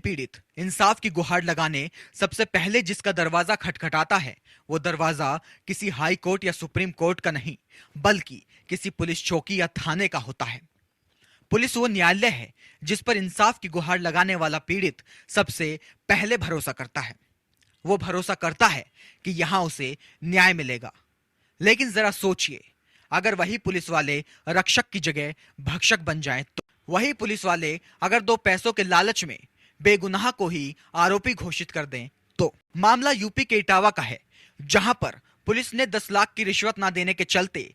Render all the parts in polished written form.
पीड़ित इंसाफ की गुहार लगाने सबसे पहले जिसका दरवाजा खटखटाता है, वो दरवाजा किसी हाई कोर्ट या सुप्रीम कोर्ट का नहीं, बल्कि किसी पुलिस चौकी या थाने का होता है। पुलिस वो न्यायालय है जिस पर इंसाफ की गुहार लगाने वाला पीड़ित सबसे पहले भरोसा करता है। वो भरोसा करता है कि यहां उसे न्याय मिलेगा। लेकिन जरा सोचिए, अगर वही पुलिस वाले रक्षक की जगह भक्षक बन जाएं तो? वही पुलिस वाले अगर दो पैसों के लालच में बेगुनाह को ही आरोपी घोषित कर दें तो? मामला यूपी के इटावा का है, जहां पर पुलिस ने 10 लाख की रिश्वत ना देने के चलते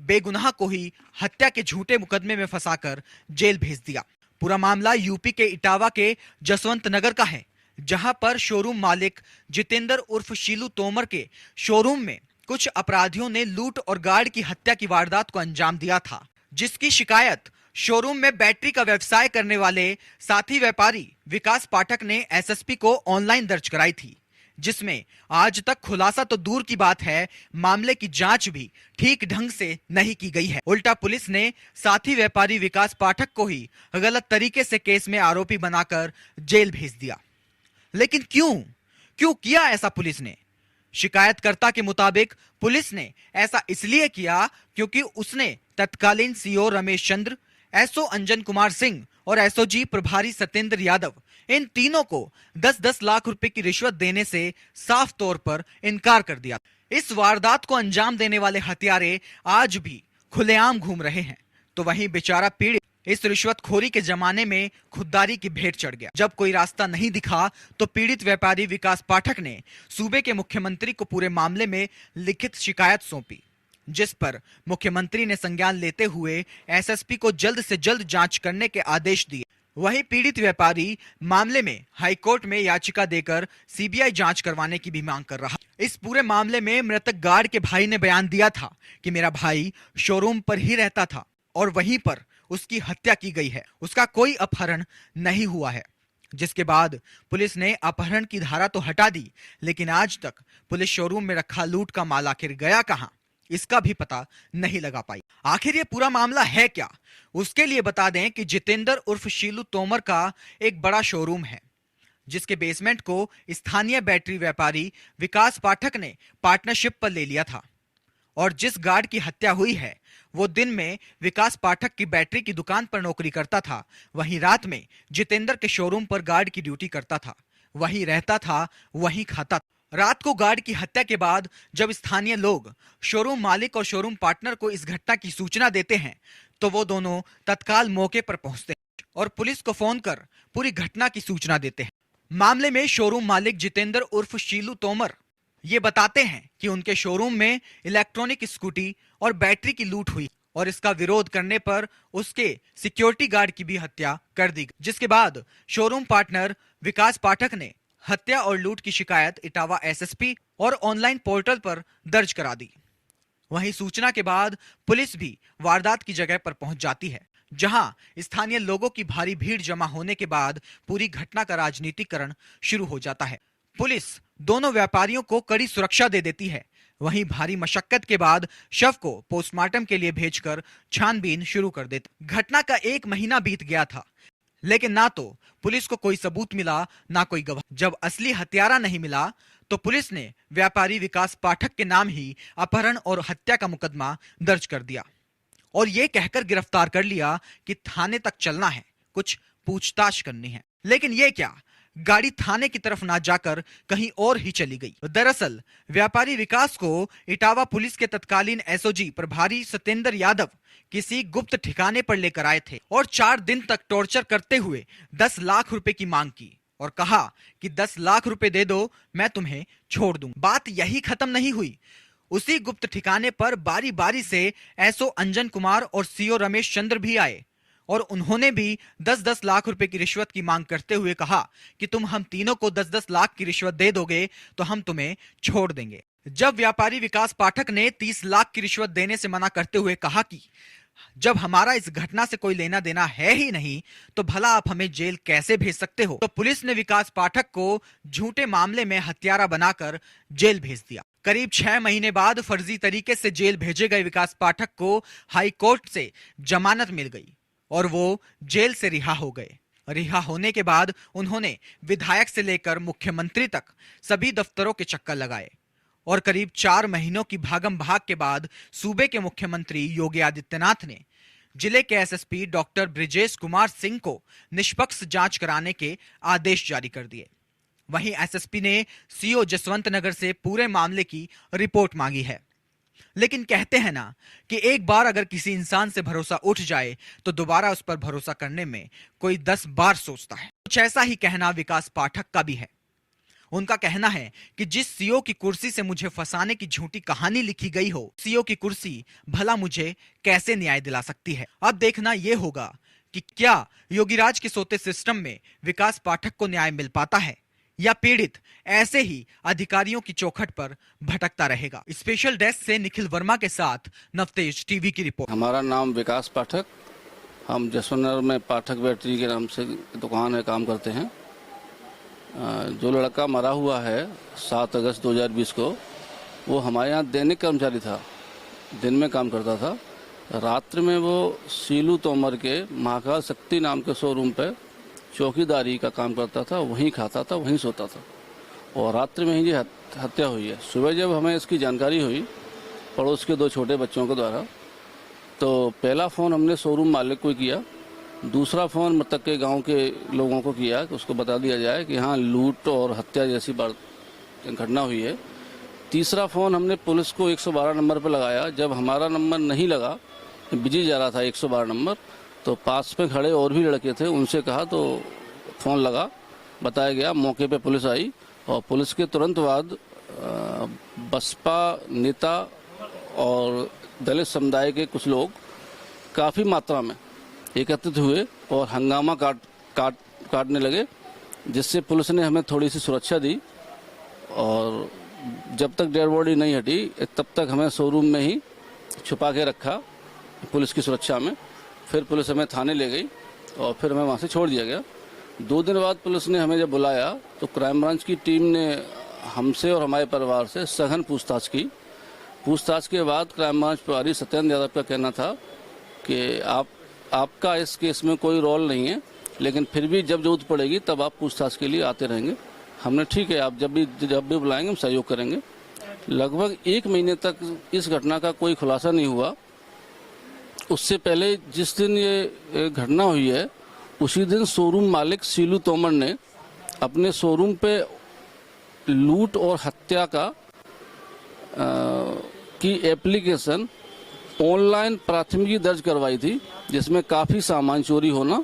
बेगुनाह को ही हत्या के झूठे मुकदमे में फंसाकर जेल भेज दिया। पूरा मामला यूपी के इटावा के जसवंत नगर का है, जहां पर शोरूम मालिक जितेंद्र उर्फ शीलू तोमर के शोरूम में कुछ अपराधियों ने लूट और गार्ड की हत्या की वारदात को अंजाम दिया था, जिसकी शिकायत शोरूम में बैटरी का व्यवसाय करने वाले साथी व्यापारी विकास पाठक ने एसएसपी को ऑनलाइन दर्ज कराई थी, जिसमें आज तक खुलासा तो दूर की बात है, मामले की जांच भी ठीक ढंग से नहीं की गई है। उल्टा पुलिस ने साथी व्यापारी विकास पाठक को ही गलत तरीके से केस में आरोपी बनाकर जेल भेज दिया। लेकिन क्यों किया ऐसा पुलिस ने? शिकायतकर्ता के मुताबिक पुलिस ने ऐसा इसलिए किया क्योंकि उसने तत्कालीन सीओ रमेश चंद्र, एसओ अंजन कुमार सिंह और एसओजी प्रभारी सत्येंद्र यादव, इन तीनों को 10-10 लाख रुपए की रिश्वत देने से साफ तौर पर इनकार कर दिया। इस वारदात को अंजाम देने वाले हत्यारे आज भी खुलेआम घूम रहे हैं, तो वहीं बेचारा पीड़ित इस रिश्वतखोरी के जमाने में खुददारी की भेंट चढ़ गया। जब कोई रास्ता नहीं दिखा तो पीड़ित व्यापारी विकास पाठक ने सूबे के मुख्यमंत्री को पूरे मामले में लिखित शिकायत सौंपी, जिस पर मुख्यमंत्री ने संज्ञान लेते हुए एसएसपी को जल्द से जल्द जांच करने के आदेश दिए। वहीं पीड़ित व्यापारी मामले में हाईकोर्ट में याचिका देकर सीबीआई जांच करवाने की भी मांग कर रहा। इस पूरे मामले में मृतक गार्ड के भाई ने बयान दिया था कि मेरा भाई शोरूम पर ही रहता था और वहीं पर उसकी हत्या की गई है, उसका कोई अपहरण नहीं हुआ है। जिसके बाद पुलिस ने अपहरण की धारा तो हटा दी, लेकिन आज तक पुलिस शोरूम में रखा लूट का माल आखिर गया कहां, इसका भी पता नहीं लगा पाई। आखिर ये पूरा मामला है क्या, उसके लिए बता दें कि जितेंद्र उर्फ शीलू तोमर का एक बड़ा शोरूम है, जिसके बेसमेंट को स्थानीय बैटरी व्यापारी विकास पाठक ने पार्टनरशिप पर ले लिया था। और जिस गार्ड की हत्या हुई है वो दिन में विकास पाठक की बैटरी की दुकान पर नौकरी करता था, वहीं रात में जितेंद्र के शोरूम पर गार्ड की ड्यूटी करता था, वहीं रहता था, वहीं खाता था। रात को गार्ड की हत्या के बाद जब स्थानीय लोग शोरूम मालिक और शोरूम पार्टनर को इस घटना की सूचना देते हैं तो वो दोनों तत्काल मौके पर पहुंचते हैं और पुलिस को फोन कर पूरी घटना की सूचना देते हैं। मामले में शोरूम मालिक जितेंद्र उर्फ शीलू तोमर ये बताते हैं कि उनके शोरूम में इलेक्ट्रॉनिक स्कूटी और बैटरी की लूट हुई और इसका विरोध करने पर उसके सिक्योरिटी गार्ड की भी हत्या कर दी, जिसके बाद शोरूम पार्टनर विकास पाठक ने हत्या और लूट की शिकायत इटावा एसएसपी और ऑनलाइन पोर्टल पर दर्ज करा दी। वहीं सूचना के बाद पुलिस भी वारदात की जगह पर पहुंच जाती है, जहां स्थानीय लोगों की भारी भीड़ जमा होने के बाद पूरी घटना का राजनीतिकरण शुरू हो जाता है। पुलिस दोनों व्यापारियों को कड़ी सुरक्षा दे देती है। वहीं भारी मशक्कत के बाद शव को पोस्टमार्टम के लिए भेजकर छानबीन शुरू कर देती। घटना का 1 महीना बीत गया था, लेकिन ना तो पुलिस को कोई सबूत मिला, ना कोई गवाह। जब असली हत्यारा नहीं मिला तो पुलिस ने व्यापारी विकास पाठक के नाम ही अपहरण और हत्या का मुकदमा दर्ज कर दिया और यह कहकर गिरफ्तार कर लिया कि थाने तक चलना है, कुछ पूछताछ करनी है। लेकिन यह क्या, गाड़ी थाने की तरफ ना जाकर कहीं और ही चली गई। दरअसल व्यापारी विकास को इटावा पुलिस के तत्कालीन एसओजी प्रभारी सत्येंद्र यादव किसी गुप्त ठिकाने पर लेकर आए थे और 4 दिन तक टॉर्चर करते हुए 10 लाख रुपए की मांग की और कहा कि 10 लाख रुपए दे दो, मैं तुम्हें छोड़ दूं। बात यही खत्म नहीं हुई। उसी गुप्त ठिकाने पर बारी बारी से एसओ अंजन कुमार और सीओ रमेश चंद्र भी आए और उन्होंने भी 10-10 लाख रुपए की रिश्वत की मांग करते हुए कहा कि तुम हम तीनों को 10-10 लाख की रिश्वत दे दोगे तो हम तुम्हें छोड़ देंगे। जब व्यापारी विकास पाठक ने 30 लाख की रिश्वत देने से मना करते हुए कहा कि जब हमारा इस घटना से कोई लेना देना है ही नहीं तो भला आप हमें जेल कैसे भेज सकते हो, तो पुलिस ने विकास पाठक को झूठे मामले में हत्यारा बनाकर जेल भेज दिया। करीब 6 महीने बाद फर्जी तरीके से जेल भेजे गए विकास पाठक को हाई कोर्ट से जमानत मिल गई और वो जेल से रिहा हो गए। रिहा होने के बाद उन्होंने विधायक से लेकर मुख्यमंत्री तक सभी दफ्तरों के चक्कर लगाए और करीब 4 महीनों की भागम भाग के बाद सूबे के मुख्यमंत्री योगी आदित्यनाथ ने जिले के एसएसपी डॉक्टर ब्रिजेश कुमार सिंह को निष्पक्ष जांच कराने के आदेश जारी कर दिए। वहीं एसएसपी ने सीओ जसवंत नगर से पूरे मामले की रिपोर्ट मांगी है। लेकिन कहते हैं ना कि एक बार अगर किसी इंसान से भरोसा उठ जाए तो दोबारा उस पर भरोसा करने में कोई 10 बार सोचता है। कुछ ऐसा ही कहना विकास पाठक का भी है। उनका कहना है कि जिस सीओ की कुर्सी से मुझे फंसाने की झूठी कहानी लिखी गई हो, सीओ की कुर्सी भला मुझे कैसे न्याय दिला सकती है। अब देखना यह होगा कि क्या योगीराज के सोते सिस्टम में विकास पाठक को न्याय मिल पाता है या पीड़ित ऐसे ही अधिकारियों की चौखट पर भटकता रहेगा। स्पेशल डेस्क से निखिल वर्मा के साथ नवतेज टीवी की रिपोर्ट। हमारा नाम विकास पाठक, हम जसवंत में पाठक बैटरी के नाम से दुकान है, काम करते हैं। जो लड़का मरा हुआ है 7 अगस्त 2020 को, वो हमारे यहाँ दैनिक कर्मचारी था, दिन में काम करता था। रात्रि में वो सीलू तोमर के महाकाल शक्ति नाम के शोरूम पे चौकीदारी का काम करता था, वहीं खाता था, वहीं सोता था और रात्रि में ही ये हत्या हुई है। सुबह जब हमें इसकी जानकारी हुई पड़ोस के 2 छोटे बच्चों के द्वारा, तो पहला फ़ोन हमने शोरूम मालिक को किया, दूसरा फ़ोन मृतक के गांव के लोगों को किया कि उसको बता दिया जाए कि हाँ लूट और हत्या जैसी घटना हुई है। तीसरा फ़ोन हमने पुलिस को 112 नंबर पर लगाया। जब हमारा नंबर नहीं लगा, बिजी जा रहा था 112 नंबर, तो पास में खड़े और भी लड़के थे, उनसे कहा तो फ़ोन लगा, बताया गया। मौके पे पुलिस आई और पुलिस के तुरंत बाद बसपा नेता और दलित समुदाय के कुछ लोग काफ़ी मात्रा में एकत्रित हुए और हंगामा काटने लगे, जिससे पुलिस ने हमें थोड़ी सी सुरक्षा दी और जब तक डेड बॉडी नहीं हटी तब तक हमें शोरूम में ही छुपा के रखा पुलिस की सुरक्षा में। फिर पुलिस हमें थाने ले गई और फिर हमें वहाँ से छोड़ दिया गया। 2 दिन बाद पुलिस ने हमें जब बुलाया तो क्राइम ब्रांच की टीम ने हमसे और हमारे परिवार से सघन पूछताछ की। पूछताछ के बाद क्राइम ब्रांच प्रभारी सत्येंद्र यादव का कहना था कि आपका इस केस में कोई रोल नहीं है, लेकिन फिर भी जब जरूरत पड़ेगी तब आप पूछताछ के लिए आते रहेंगे। हमने ठीक है, आप जब भी बुलाएंगे हम सहयोग करेंगे। लगभग 1 महीने तक इस घटना का कोई खुलासा नहीं हुआ। उससे पहले जिस दिन ये घटना हुई है उसी दिन शोरूम मालिक सीलू तोमर ने अपने शोरूम पे लूट और हत्या की एप्लीकेशन ऑनलाइन प्राथमिकी दर्ज करवाई थी, जिसमें काफ़ी सामान चोरी होना,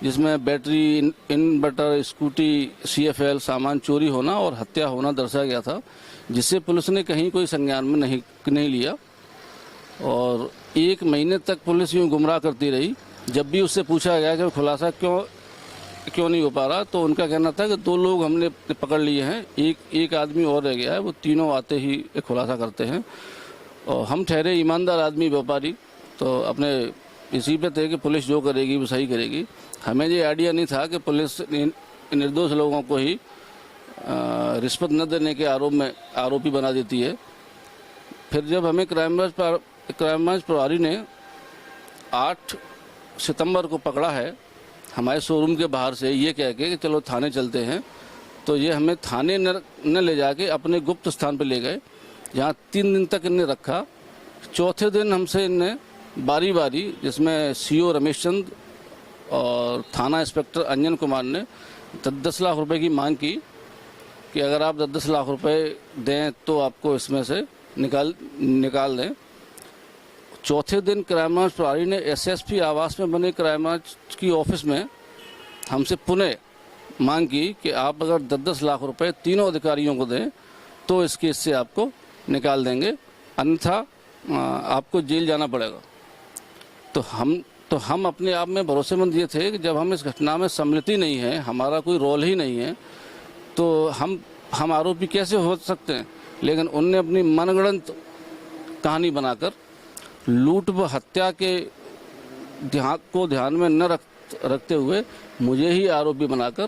जिसमें बैटरी, इन्वर्टर, स्कूटी, CFL सामान चोरी होना और हत्या होना दर्शाया गया था, जिसे पुलिस ने कहीं कोई संज्ञान में नहीं लिया और 1 महीने तक पुलिस यूँ गुमराह करती रही। जब भी उससे पूछा गया कि खुलासा क्यों नहीं हो पा रहा, तो उनका कहना था कि 2 लोग हमने पकड़ लिए हैं, एक आदमी और रह गया है, वो तीनों आते ही खुलासा करते हैं। और हम ठहरे ईमानदार आदमी, व्यापारी, तो अपने इसी पे थे कि पुलिस जो करेगी वो सही करेगी। हमें ये आइडिया नहीं था कि पुलिस निर्दोष लोगों को ही रिश्वत न देने के आरोप में आरोपी बना देती है। फिर जब हमें क्राइम ब्रांच प्रभारी ने 8 सितंबर को पकड़ा है हमारे शोरूम के बाहर से, ये कह के कि चलो थाने चलते हैं, तो ये हमें थाने न ले जाके अपने गुप्त स्थान पर ले गए, जहाँ 3 दिन तक इन्हें रखा। चौथे दिन हमसे इनने बारी बारी, जिसमें CO रमेश चंद और थाना इंस्पेक्टर अंजन कुमार ने 10-10 लाख रुपए की मांग की कि अगर आप 10-10 लाख रुपए दें तो आपको इसमें से निकाल दें। चौथे दिन क्राइम ब्रांच प्रभारी ने SSP आवास में बने क्राइम ब्रांच की ऑफिस में हमसे पुनः मांग की कि आप अगर 10-10 लाख रुपए तीनों अधिकारियों को दें तो इस केस से आपको निकाल देंगे, अन्यथा आपको जेल जाना पड़ेगा। तो हम अपने आप में भरोसेमंद ये थे कि जब हम इस घटना में सम्मिलित ही नहीं है, हमारा कोई रोल ही नहीं है, तो हम आरोपी कैसे हो सकते हैं। लेकिन उनने अपनी मनगढ़ंत कहानी बनाकर लूट व हत्या के ध्यान में न रखते हुए मुझे ही आरोपी बनाकर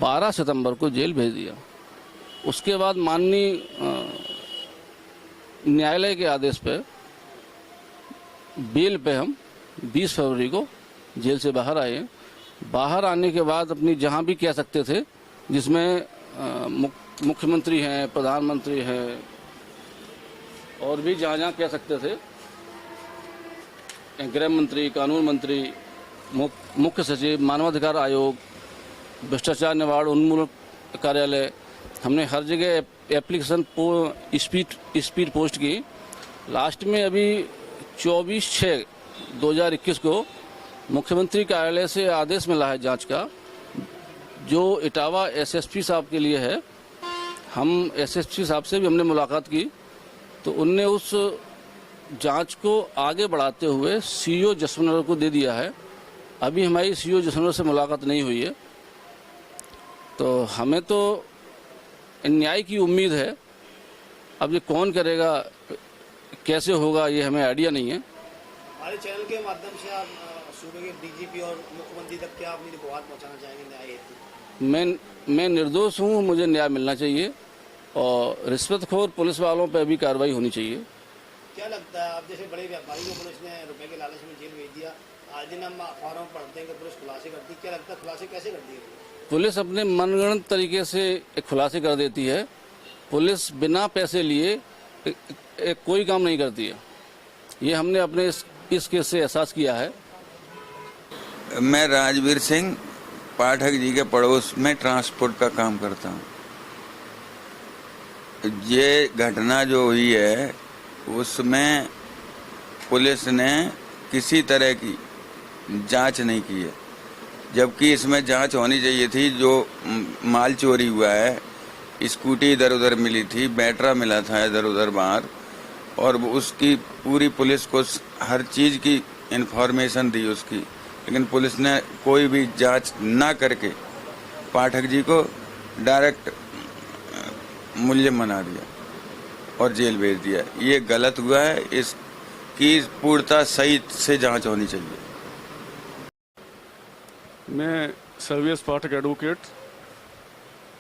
12 सितंबर को जेल भेज दिया। उसके बाद माननीय न्यायालय के आदेश पे बेल पे हम 20 फरवरी को जेल से बाहर आए। बाहर आने के बाद अपनी जहां भी कह सकते थे, जिसमें मुख्यमंत्री हैं, प्रधानमंत्री हैं और भी जहां जहां कह सकते थे, गृह मंत्री, कानून मंत्री, मुख्य सचिव, मानवाधिकार आयोग, भ्रष्टाचार निवारण उन्मूलन कार्यालय, हमने हर जगह एप्लीकेशन स्पीड पोस्ट की। लास्ट में अभी 24/6/2021 को मुख्यमंत्री कार्यालय से आदेश मिला है जांच का, जो इटावा एसएसपी साहब के लिए है। हम एसएसपी साहब से भी हमने मुलाकात की, तो उनने उस जांच को आगे बढ़ाते हुए सीओ जसवंतनगर को दे दिया है। अभी हमारी सीओ जसवंतनगर से मुलाकात नहीं हुई है, तो हमें तो न्याय की उम्मीद है। अब ये कौन करेगा, कैसे होगा, ये हमें आइडिया नहीं है। हमारे चैनल के माध्यम से आप सूबे के डीजीपी और मुख्यमंत्री तक क्या अपनी गुहार पहुंचाना चाहेंगे न्याय हेतु? मैं निर्दोष हूँ, मुझे न्याय मिलना चाहिए और रिश्वतखोर पुलिस वालों पर भी कार्रवाई होनी चाहिए। क्या लगता है, आप जैसे बड़े व्यापारी को पुलिस ने रुपए के लालच में जेल भेज दिया, आज दिन हम अखबारों में पढ़ते हैं कि पुलिस खुलासे करती है, क्या लगता है खुलासे कैसे करती है? पुलिस अपने मनगढ़ंत तरीके से खुलासे कर देती है। पुलिस बिना पैसे लिए कोई काम नहीं करती है। ये हमने अपने इस केस से एहसास किया है। मैं राजवीर सिंह पाठक जी के पड़ोस में ट्रांसपोर्ट का काम करता हूँ। ये घटना जो हुई है उसमें पुलिस ने किसी तरह की जांच नहीं की है, जबकि इसमें जांच होनी चाहिए थी। जो माल चोरी हुआ है, स्कूटी इधर उधर मिली थी, बैटरा मिला था इधर उधर बाहर, और उसकी पूरी पुलिस को हर चीज़ की इन्फॉर्मेशन दी उसकी, लेकिन पुलिस ने कोई भी जांच ना करके पाठक जी को डायरेक्ट मुलजिम बना दिया और जेल भेज दिया। ये गलत हुआ है, इसकी पूर्णतः सही से जांच होनी चाहिए। मैं सर्विस पाठक एडवोकेट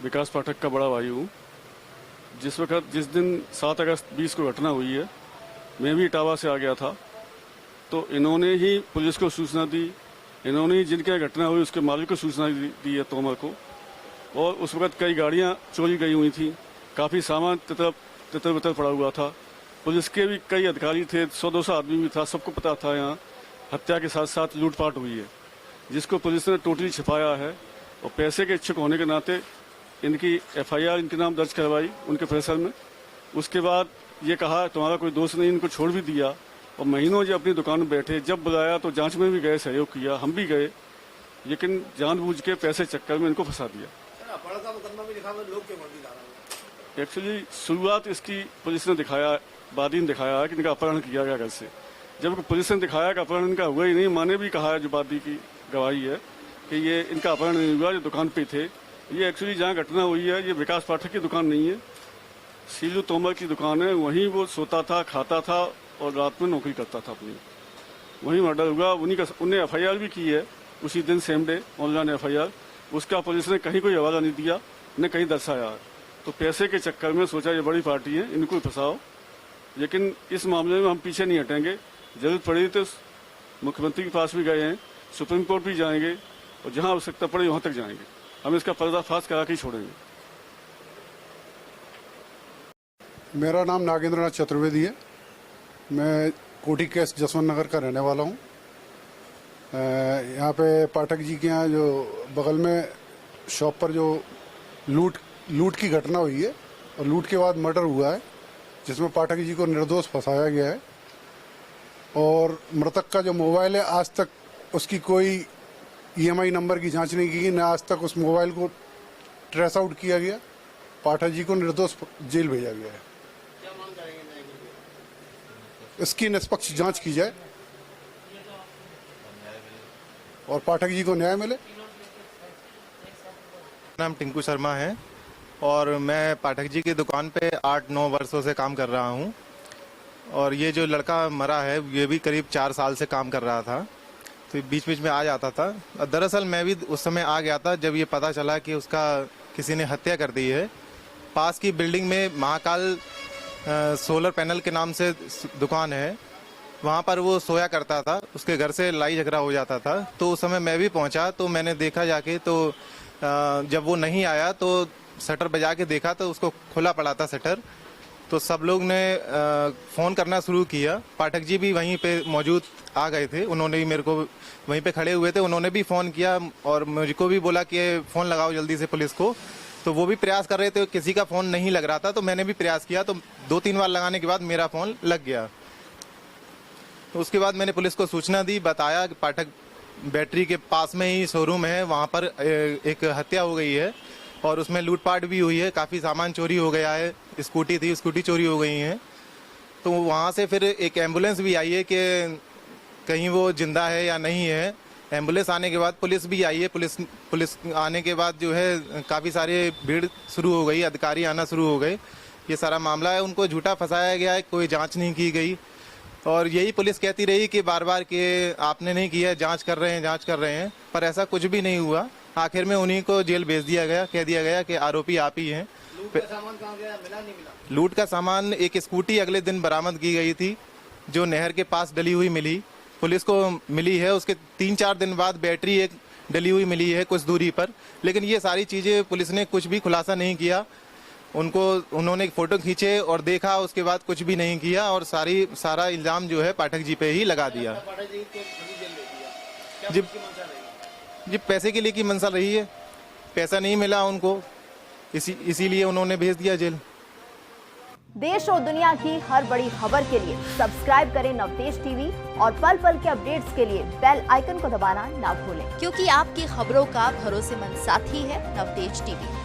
विकास पाठक का बड़ा भाई हूँ। जिस दिन 7 अगस्त 20 को घटना हुई है, मैं भी इटावा से आ गया था, तो इन्होंने ही पुलिस को सूचना दी, इन्होंने ही जिनके घटना हुई उसके मालिक को सूचना दी है, तोमर को। और उस वक्त कई गाड़ियाँ चोरी गई हुई थी, काफ़ी सामान तितर बितर पड़ा हुआ था। पुलिस के भी कई अधिकारी थे, 100-200 आदमी भी था, सबको पता था यहाँ हत्या के साथ साथ लूटपाट हुई है, जिसको पुलिस ने टोटली छिपाया है। और पैसे के इच्छुक होने के नाते इनकी एफआईआर इनके नाम दर्ज करवाई उनके प्रेशर में। उसके बाद ये कहा तुम्हारा कोई दोष नहीं, इनको छोड़ भी दिया। और महीनों जो अपनी दुकान में बैठे, जब बुलाया तो जांच में भी गए, सहयोग किया, हम भी गए, लेकिन जानबूझ के पैसे चक्कर में इनको फंसा दिया। एक्चुअली शुरुआत इसकी पुलिस ने दिखाया, वादी ने दिखाया है कि इनका अपहरण किया गया घर से, जबकि पुलिस ने दिखाया कि अपहरण इनका हुआ ही नहीं। माने भी कहा है, जो वादी की गवाही है, कि ये इनका अपहरण नहीं हुआ, जो दुकान पे थे। ये एक्चुअली जहाँ घटना हुई है, ये विकास पाठक की दुकान नहीं है, सीलू तोमर की दुकान है। वहीं वो सोता था, खाता था और रात में नौकरी करता था अपनी। वहीं मर्डर हुआ। उन्हें एफआईआर भी की है उसी दिन, सेम डे, ऑनलाइन एफआईआर। उसका पुलिस ने कहीं कोई हवाला नहीं दिया, न कहीं दर्शाया है। तो पैसे के चक्कर में सोचा ये बड़ी पार्टी है, इनको फंसाओ। लेकिन इस मामले में हम पीछे नहीं हटेंगे। जरूरत पड़ी तो मुख्यमंत्री के पास भी गए हैं, सुप्रीम कोर्ट भी जाएंगे, और जहां आवश्यकता पड़े वहां तक जाएंगे। हम इसका पर्दाफाश करा के ही छोड़ेंगे। मेरा नाम नागेंद्रनाथ चतुर्वेदी है। मैं कोठी केस जसवंतनगर का रहने वाला हूँ। यहाँ पे पाठक जी के यहाँ जो बगल में शॉप पर जो लूट की घटना हुई है और लूट के बाद मर्डर हुआ है, जिसमें पाठक जी को निर्दोष फंसाया गया है। और मृतक का जो मोबाइल है, आज तक उसकी कोई ईएमआई नंबर की जांच नहीं की गई, न आज तक उस मोबाइल को ट्रेस आउट किया गया। पाठक जी को निर्दोष जेल भेजा गया है। इसकी निष्पक्ष जांच की जाए और पाठक जी को न्याय मिले। नाम टिंकू शर्मा है और मैं पाठक जी की दुकान पे 8-9 वर्षों से काम कर रहा हूँ। और ये जो लड़का मरा है, ये भी करीब 4 साल से काम कर रहा था, तो बीच बीच में आ जाता था। दरअसल मैं भी उस समय आ गया था जब ये पता चला कि उसका किसी ने हत्या कर दी है। पास की बिल्डिंग में महाकाल सोलर पैनल के नाम से दुकान है, वहाँ पर वो सोया करता था, उसके घर से लड़ाई झगड़ा हो जाता था। तो उस समय मैं भी पहुँचा तो मैंने देखा जाके, तो जब वो नहीं आया तो शटर बजा के देखा तो उसको खुला पड़ा था शटर। तो सब लोग ने फ़ोन करना शुरू किया। पाठक जी भी वहीं पे मौजूद आ गए थे, उन्होंने भी मेरे को वहीं पे खड़े हुए थे, उन्होंने भी फ़ोन किया और मुझको भी बोला कि फ़ोन लगाओ जल्दी से पुलिस को। तो वो भी प्रयास कर रहे थे, किसी का फ़ोन नहीं लग रहा था, तो मैंने भी प्रयास किया। तो 2-3 बार लगाने के बाद मेरा फ़ोन लग गया। तो उसके बाद मैंने पुलिस को सूचना दी, बताया कि पाठक बैटरी के पास में ही शोरूम है, वहाँ पर एक हत्या हो गई है और उसमें लूटपाट भी हुई है, काफ़ी सामान चोरी हो गया है, स्कूटी थी, स्कूटी चोरी हो गई है। तो वहाँ से फिर एक एम्बुलेंस भी आई है कि कहीं वो जिंदा है या नहीं है। एम्बुलेंस आने के बाद पुलिस भी आई है। पुलिस आने के बाद जो है काफ़ी सारे भीड़ शुरू हो गई, अधिकारी आना शुरू हो गए। ये सारा मामला है, उनको झूठा फंसाया गया है, कोई जांच नहीं की गई और यही पुलिस कहती रही कि बार बार कि आपने नहीं किया, जांच कर रहे हैं, पर ऐसा कुछ भी नहीं हुआ। आखिर में उन्हीं को जेल भेज दिया गया, कह दिया गया कि आरोपी आप ही हैं। लूट का सामान कहाँ गया, मिला नहीं मिला? लूट का सामान एक स्कूटी अगले दिन बरामद की गई थी, जो नहर के पास डली हुई मिली, पुलिस को मिली है। उसके 3-4 दिन बाद बैटरी एक डली हुई मिली है कुछ दूरी पर। लेकिन ये सारी चीज़ें पुलिस ने कुछ भी खुलासा नहीं किया। उन्होंने एक फ़ोटो खींचे और देखा, उसके बाद कुछ भी नहीं किया और सारा इल्ज़ाम जो है पाठक जी पे ही लगा दिया। पाठक जी को खुली जेल दे दिया, क्या जी उसकी मंशा रही? जी पैसे के लिए की मंशा रही है, पैसा नहीं मिला उनको, इसीलिए उन्होंने भेज दिया जेल। देश और दुनिया की हर बड़ी खबर के लिए सब्सक्राइब करें नवतेज टीवी और पल पल के अपडेट्स के लिए बेल आइकन को दबाना ना भूलें, क्योंकि आपकी खबरों का भरोसेमंद साथी है नवतेज टीवी।